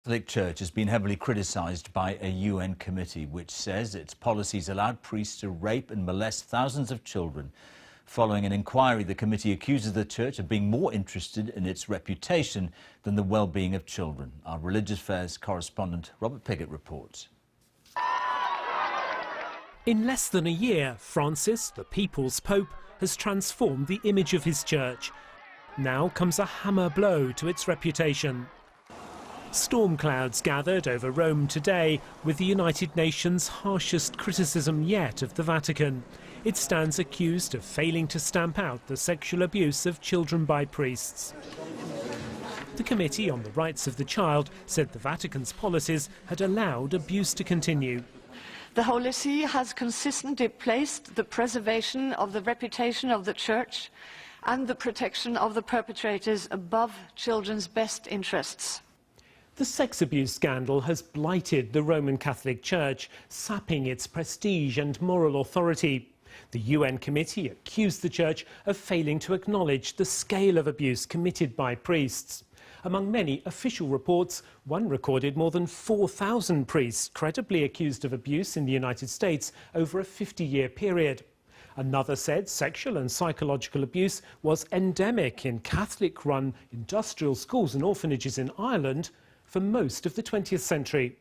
The Catholic Church has been heavily criticised by a UN committee which says its policies allowed priests to rape and molest thousands of children. Following an inquiry, the committee accuses the Church of being more interested in its reputation than the well-being of children. Our religious affairs correspondent Robert Piggott reports. In less than a year, Francis, the People's Pope, has transformed the image of his church. Now comes a hammer blow to its reputation. Storm clouds gathered over Rome today with the United Nations' harshest criticism yet of the Vatican. It stands accused of failing to stamp out the sexual abuse of children by priests. The Committee on the Rights of the Child said the Vatican's policies had allowed abuse to continue. The Holy See has consistently placed the preservation of the reputation of the Church and the protection of the perpetrators above children's best interests. The sex abuse scandal has blighted the Roman Catholic Church, sapping its prestige and moral authority. The UN committee accused the Church of failing to acknowledge the scale of abuse committed by priests. Among many official reports, one recorded more than 4,000 priests credibly accused of abuse in the United States over a 50-year period. Another said sexual and psychological abuse was endemic in Catholic-run industrial schools and orphanages in Ireland for most of the 20th century.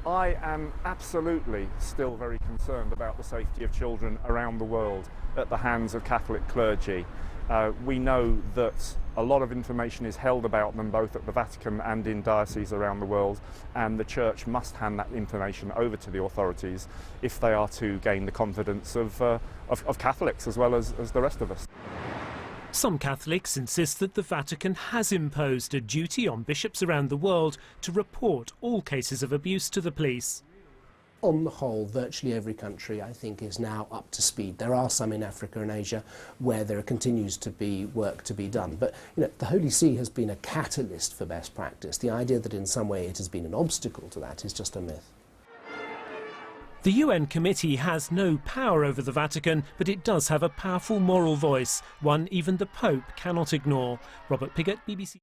I am absolutely still very concerned about the safety of children around the world at the hands of Catholic clergy. We know that a lot of information is held about them both at the Vatican and in dioceses around the world, and the Church must hand that information over to the authorities if they are to gain the confidence of Catholics as well as the rest of us. Some Catholics insist that the Vatican has imposed a duty on bishops around the world to report all cases of abuse to the police. On the whole, virtually every country, I think, is now up to speed. There are some in Africa and Asia where there continues to be work to be done. But the Holy See has been a catalyst for best practice. The idea that in some way it has been an obstacle to that is just a myth. The UN committee has no power over the Vatican, but it does have a powerful moral voice, one even the Pope cannot ignore. Robert Piggott, BBC.